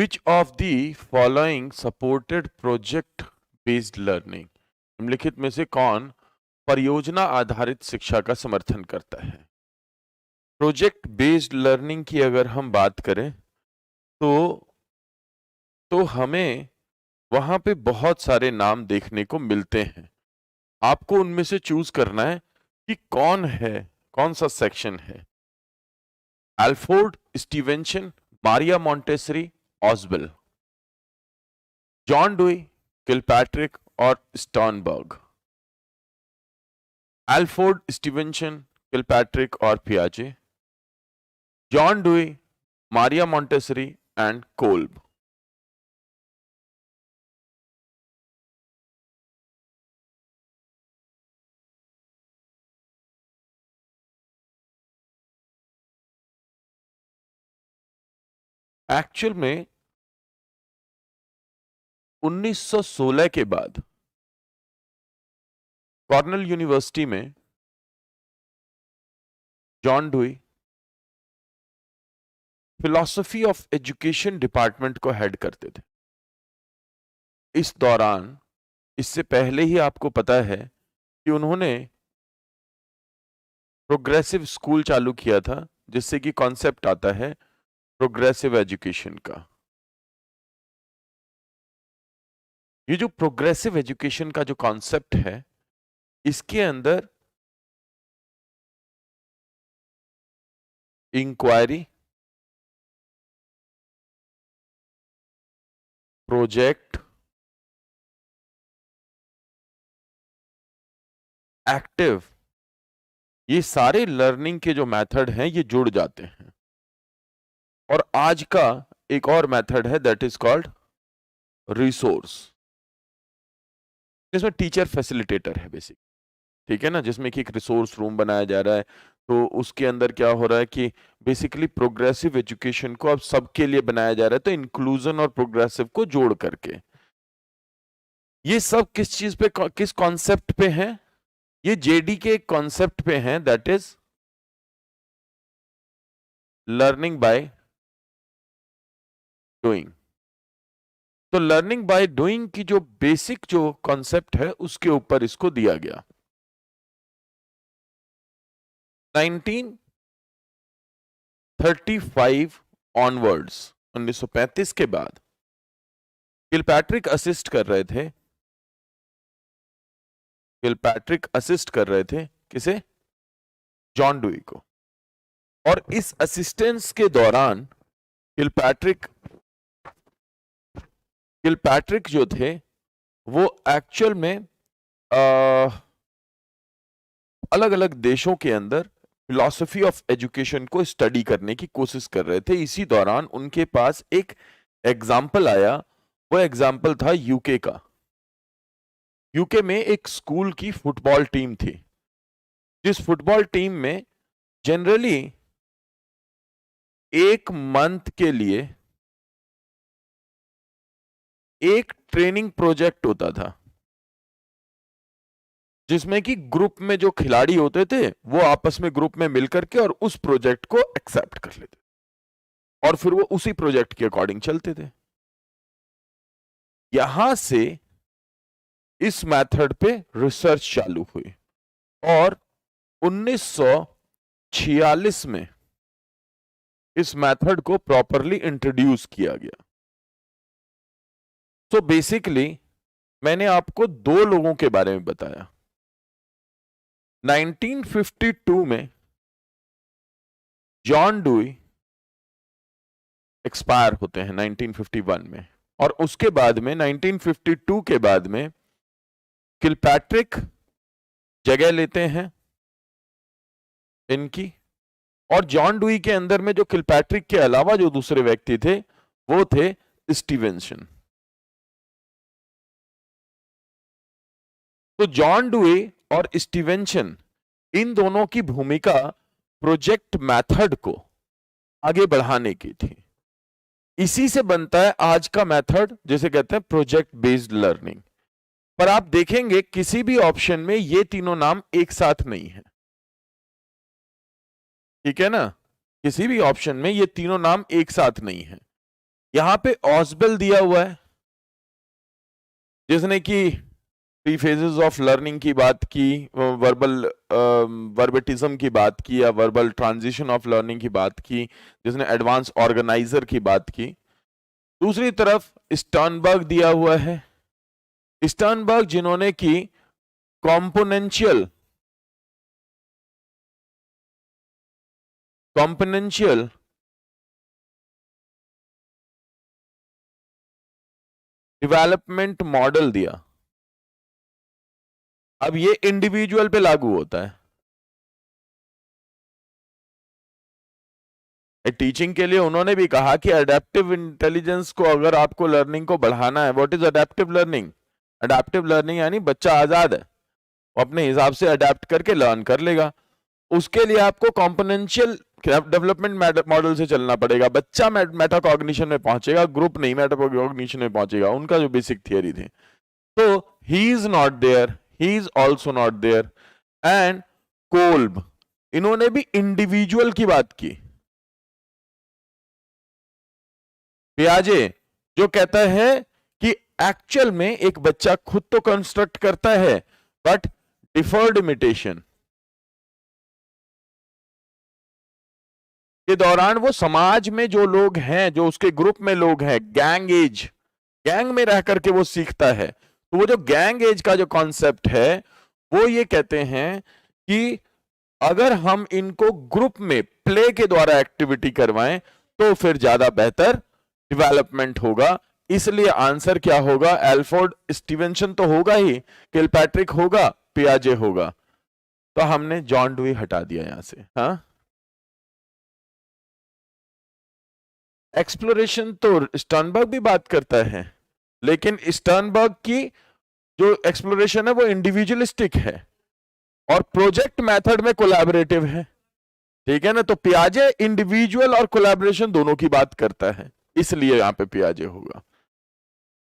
Which of the following supported project based learning? निम्नलिखित में से कौन परियोजना आधारित शिक्षा का समर्थन करता है? प्रोजेक्ट बेस्ड लर्निंग की अगर हम बात करें तो हमें वहां पे बहुत सारे नाम देखने को मिलते हैं। आपको उनमें से चूज करना है कि कौन है, कौन सा सेक्शन है। Alford, Stevenson, Maria Montessori, Ausubel, John Dewey, Kilpatrick और स्टर्नबर्ग। एल्फोर्ड, स्टीवेंसन, किलपैट्रिक और पियाजे, John Dewey, Maria Montessori and Kolb. Actual में 1916 के बाद कॉर्नेल यूनिवर्सिटी में John Dewey philosophy of education department को हेड करते थे। इस दौरान, इससे पहले ही आपको पता है कि उन्होंने प्रोग्रेसिव स्कूल चालू किया था, जिससे कि कॉन्सेप्ट आता है प्रोग्रेसिव एजुकेशन का। ये जो प्रोग्रेसिव एजुकेशन का जो कॉन्सेप्ट है, इसके अंदर इंक्वायरी, प्रोजेक्ट, एक्टिव, ये सारे लर्निंग के जो मेथड हैं ये जुड़ जाते हैं। और आज का एक और मेथड है दैट इज कॉल्ड रिसोर्स, जिसमें टीचर फैसिलिटेटर है बेसिक, ठीक है ना, जिसमें कि एक रिसोर्स रूम बनाया जा रहा है। तो उसके अंदर क्या हो रहा है कि बेसिकली प्रोग्रेसिव एजुकेशन को अब सबके लिए बनाया जा रहा है, तो इंक्लूजन और प्रोग्रेसिव को जोड़ करके। ये सब किस चीज पे, किस कॉन्सेप्ट पे है? ये जेडी के कॉन्सेप्ट पे है, that is learning by doing. तो लर्निंग बाय डूइंग की जो बेसिक जो कॉन्सेप्ट है उसके ऊपर इसको दिया गया। 1935 ऑनवर्ड्स, 1935 के बाद किलपैट्रिक असिस्ट कर रहे थे। किलपैट्रिक असिस्ट कर रहे थे किसे? जॉन डुई को। और इस असिस्टेंस के दौरान किलपैट्रिक जो थे वो एक्चुअल में अलग अलग देशों के अंदर फिलॉसफी ऑफ एजुकेशन को स्टडी करने की कोशिश कर रहे थे। इसी दौरान उनके पास एक एग्जाम्पल आया, वो एग्जाम्पल था यूके का। यूके में एक स्कूल की फुटबॉल टीम थी, जिस फुटबॉल टीम में जनरली एक मंथ के लिए एक ट्रेनिंग प्रोजेक्ट होता था, जिसमें कि ग्रुप में जो खिलाड़ी होते थे वो आपस में ग्रुप में मिलकर के और उस प्रोजेक्ट को एक्सेप्ट कर लेते और फिर वो उसी प्रोजेक्ट के अकॉर्डिंग चलते थे। यहां से इस मेथड पे रिसर्च चालू हुई और 1946 में इस मेथड को प्रॉपरली इंट्रोड्यूस किया गया। तो बेसिकली मैंने आपको दो लोगों के बारे में बताया। 1952 में जॉन डुई एक्सपायर होते हैं 1951 में, और उसके बाद में 1952 के बाद में किलपैट्रिक जगह लेते हैं इनकी, और जॉन डुई के अंदर में जो किलपैट्रिक के अलावा जो दूसरे व्यक्ति थे वो थे स्टीवेंसन। तो जॉन डुई और स्टीवेंसन, इन दोनों की भूमिका प्रोजेक्ट मेथड को आगे बढ़ाने की थी। इसी से बनता है आज का मेथड, जिसे कहते हैं प्रोजेक्ट बेस्ड लर्निंग। पर आप देखेंगे किसी भी ऑप्शन में ये तीनों नाम एक साथ नहीं है, ठीक है ना, किसी भी ऑप्शन में ये तीनों नाम एक साथ नहीं है। यहां पे ऑस्बेल दिया हुआ है जिसने कि 3 फेजेस ऑफ लर्निंग की बात की, वर्बेटिज्म की बात की या वर्बल ट्रांजिशन ऑफ लर्निंग की बात की, जिसने एडवांस ऑर्गेनाइजर की बात की। दूसरी तरफ स्टर्नबर्ग दिया हुआ है, स्टर्नबर्ग जिन्होंने की कॉम्पोनेंशियल डेवलपमेंट मॉडल दिया। अब ये इंडिविजुअल पे लागू होता है। टीचिंग के लिए उन्होंने भी कहा कि अडेप्टिव इंटेलिजेंस को, अगर आपको लर्निंग को बढ़ाना है, what is adaptive learning? Adaptive learning यानी बच्चा आजाद है, वो अपने हिसाब से अडेप्ट करके लर्न कर लेगा। उसके लिए आपको कॉम्पोनेंशियल डेवलपमेंट मॉडल से चलना पड़ेगा। बच्चा मेटाकॉग्निशन में पहुंचेगा, ग्रुप नहीं मेटाकॉग्निशन में पहुंचेगा, उनका जो बेसिक थियरी थे। तो he is not there, he is also not there. And Kolb, इन्होंने भी इंडिविजुअल की बात की। पियाजे जो कहता है कि एक्चुअल में एक बच्चा खुद तो कंस्ट्रक्ट करता है, बट डिफर्ड इमिटेशन के दौरान वो समाज में जो लोग हैं, जो उसके ग्रुप में लोग हैं, गैंग में रह करके वो सीखता है। तो वो जो गैंग एज का जो कॉन्सेप्ट है, वो ये कहते हैं कि अगर हम इनको ग्रुप में प्ले के द्वारा एक्टिविटी करवाएं तो फिर ज्यादा बेहतर डेवलपमेंट होगा। इसलिए आंसर क्या होगा? एल्फ्रेड स्टीवेंसन तो होगा ही, किलपैट्रिक होगा, पियाजे होगा। तो हमने जॉन डुई हटा दिया यहां से। हाँ, एक्सप्लोरेशन तो स्टर्नबर्ग भी बात करता है, लेकिन स्टर्नबर्ग की जो एक्सप्लोरेशन है वो इंडिविजुअलिस्टिक है और प्रोजेक्ट मेथड में कोलैबोरेटिव है। ठीक है ना? तो पियाजे इंडिविजुअल और कोलैबोरेशन दोनों की बात करता है, इसलिए यहां पे पियाजे होगा।